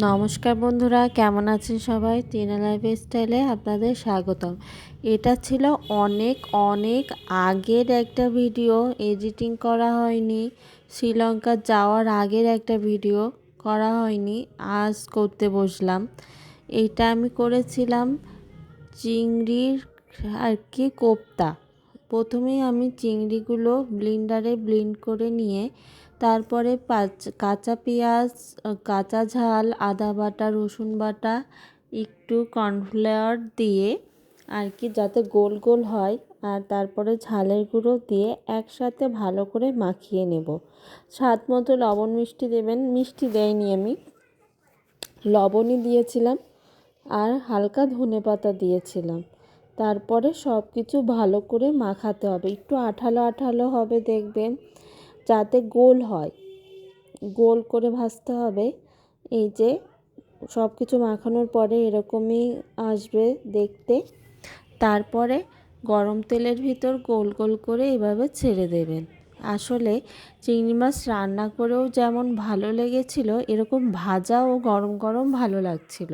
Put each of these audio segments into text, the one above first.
নমস্কার বন্ধুরা, কেমন আছেন সবাই? টিনা লাইফস্টাইলে আপনাদের স্বাগতম। এটা ছিল অনেক অনেক আগের একটা ভিডিও, এডিটিং করা হয়নি। শ্রীলঙ্কা যাওয়ার আগের একটা ভিডিও করা হয়নি, আজ করতে বসলাম। এইটা আমি করেছিলাম চিংড়ির কোপ্তা। প্রথমেই আমি চিংড়িগুলো ব্লেন্ডারে ব্লেন্ড করে নিয়ে তারপরে কাঁচা পেঁয়াজ, কাঁচা ঝাল, আদা বাটা, রসুন বাটা, একটু কর্নফ্লাওয়ার দিয়ে যাতে গোল গোল হয়, আর তারপরে ঝালের গুঁড়ো দিয়ে একসাথে ভালো করে মাখিয়ে নেব। স্বাদ মতো লবণ মিষ্টি দেবেন, মিষ্টি দেয়নি আমি, লবণই দিয়েছিলাম আর হালকা ধনেপাতা দিয়েছিলাম। তারপরে সব কিছু ভালো করে মাখাতে হবে, একটু আঠালো আঠালো হবে দেখবেন, যাতে গোল হয়, গোল করে ভাজতে হবে। এই যে সব কিছু মাখানোর পরে এরকমই আসবে দেখতে। তারপরে গরম তেলের ভিতর গোল গোল করে এভাবে ছেড়ে দেবেন। আসলে চিংড়ি মাছ রান্না করেও যেমন ভালো লেগেছিল, এরকম ভাজাও গরম গরম ভালো লাগছিল।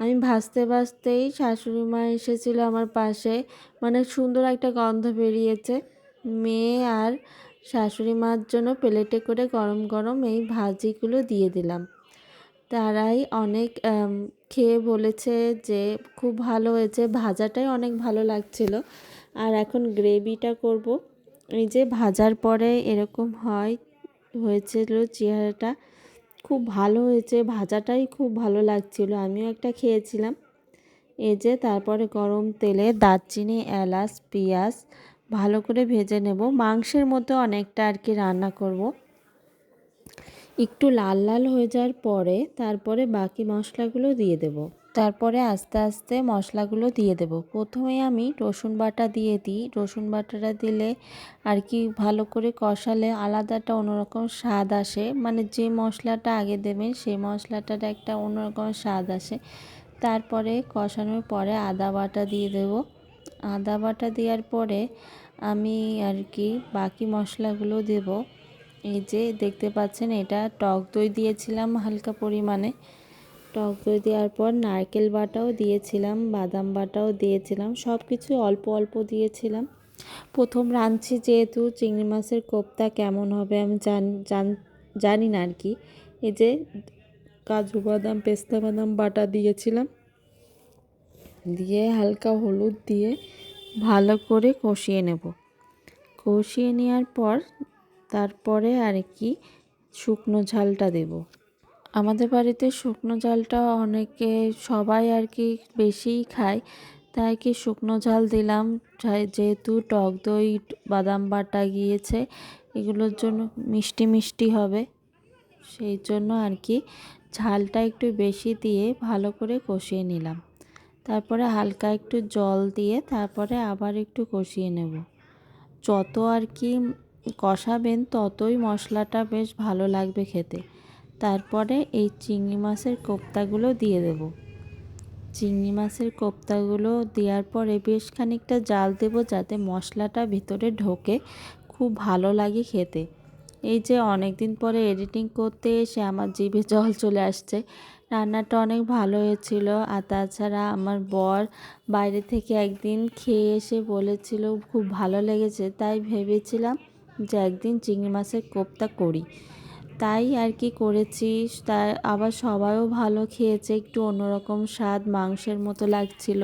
আমি ভাজতে ভাজতেই শাশুড়ি মা এসেছিল আমার পাশে, মানে সুন্দর একটা গন্ধ বেরিয়েছে। মেয়ে আর শাশুড়ি মার জন্য প্লেটে করে গরম গরম এই ভাজিগুলো দিয়ে দিলাম। তারাই অনেক খেয়ে বলেছে যে খুব ভালো হয়েছে, ভাজাটাই অনেক ভালো লাগছিল। আর এখন গ্রেভিটা করব। এই যে ভাজার পরে এরকম হয়েছিল চেহারাটা, খুব ভালো হয়েছে, ভাজাটাই খুব ভালো লাগছিল, আমিও একটা খেয়েছিলাম। এই যে তারপরে গরম তেলে দারচিনি, এলাচ, পেঁয়াজ ভালো করে ভেজে নেব। মাংসের মতো অনেকটা রান্না করব। একটু লাল লাল হয়ে যাওয়ার পরে তারপরে বাকি মশলাগুলো দিয়ে দেব। তারপরে আস্তে আস্তে মশলাগুলো দিয়ে দেব। প্রথমে আমি রসুন বাটা দিয়ে দিই। রসুন বাটাটা দিলে ভালো করে কষালে আলাদা একটা অন্যরকম স্বাদ আসে, মানে যে মশলাটা আগে দেবেন সেই মশলাটার একটা অন্যরকম স্বাদ আসে। তারপরে কষানোর পরে আদা বাটা দিয়ে দেব। আদা বাটা দেওয়ার পরে আমি বাকি মশলাগুলো দেব। এই যে দেখতে পাচ্ছেন, এটা টক দই দিয়েছিলাম হালকা পরিমাণে। টক দই দেওয়ার পর নারকেল বাটাও দিয়েছিলাম, বাদাম বাটাও দিয়েছিলাম, সব কিছু অল্প অল্প দিয়েছিলাম। প্রথম রাঁধছি যেহেতু, চিংড়ি মাছের কোপ্তা কেমন হবে আমি জানি না এই যে কাজু বাদাম, পেস্তা বাদাম বাটা দিয়েছিলাম, দিয়ে হালকা হলুদ দিয়ে ভালো করে কষিয়ে নেব। কষিয়ে নেওয়ার পর তারপরে শুকনো ঝালটা দেব। আমাদের বাড়িতে শুকনো ঝালটা সবাই বেশিই খায়, তাই শুকনো ঝাল দিলাম। যেহেতু টক দই, বাদাম বাটা গিয়েছে, এগুলোর জন্য মিষ্টি মিষ্টি হবে, সেই জন্য ঝালটা একটু বেশি দিয়ে ভালো করে কষিয়ে নিলাম। তারপরে হালকা একটু জল দিয়ে তারপরে আবার একটু কষিয়ে নেব। যত কষাবেন ততই মশলাটা বেশ ভালো লাগবে খেতে। তারপরে এই চিংড়ি মাছের কোপ্তাগুলো দিয়ে দেব। চিংড়ি মাছের কোপ্তাগুলো দেওয়ার পরে বেশ খানিকটা জাল দেব, যাতে মশলাটা ভিতরে ঢোকে, খুব ভালো লাগে খেতে। এই যে অনেক দিন পরে এডিটিং করতে এসে আমার জিভে জল চলে আসছে। রান্নাটা অনেক ভালো হয়েছিল। আর তাছাড়া আমার বর বাইরে থেকে একদিন খেয়ে এসে বলেছিল খুব ভালো লেগেছে, তাই ভেবেছিলাম যে একদিন চিংড়ি মাছের কোপ্তা করি, তাই করেছি। তাই আবার সবাইও ভালো খেয়েছে, একটু অন্যরকম স্বাদ, মাংসের মতো লাগছিল,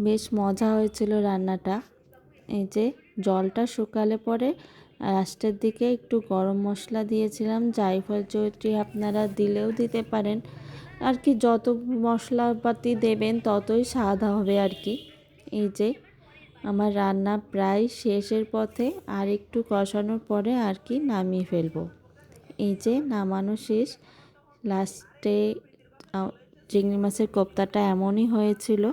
বেশ মজা হয়েছিল রান্নাটা। এই যে জলটা শুকালে পরে লাস্টের দিকে একটু গরম মশলা দিয়েছিলাম, জায়ফল জয়িত্রী আপনারা দিলেও দিতে পারেন। যত মশলাপাতি দেবেন ততই স্বাদ হবে। এই যে আমার রান্না প্রায় শেষের পথে, আর একটু কষানোর পরে নামিয়ে ফেলবো। এই যে নামানো শেষ, লাস্টে চিংড়ি মাছের কোপ্তাটা এমনই হয়েছিল।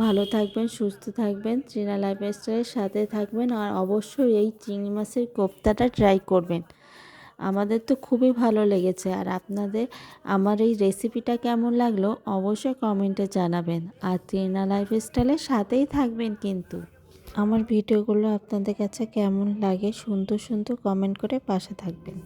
ভালো থাকবেন, সুস্থ থাকবেন, টিনা লাইফস্টাইলের সাথে থাকবেন, আর অবশ্যই এই চিংড়ি মাছের কোপ্তাটা ট্রাই করবেন। আমাদের তো খুবই ভালো লেগেছে। আর আপনাদের আমার এই রেসিপিটা কেমন লাগলো অবশ্যই কমেন্টে জানাবেন, আর টিনা লাইফস্টাইলের সাথেই থাকবেন কিন্তু। আমার ভিডিওগুলো আপনাদের কাছে কেমন লাগে সুন্দর সুন্দর কমেন্ট করে পাশে থাকবেন।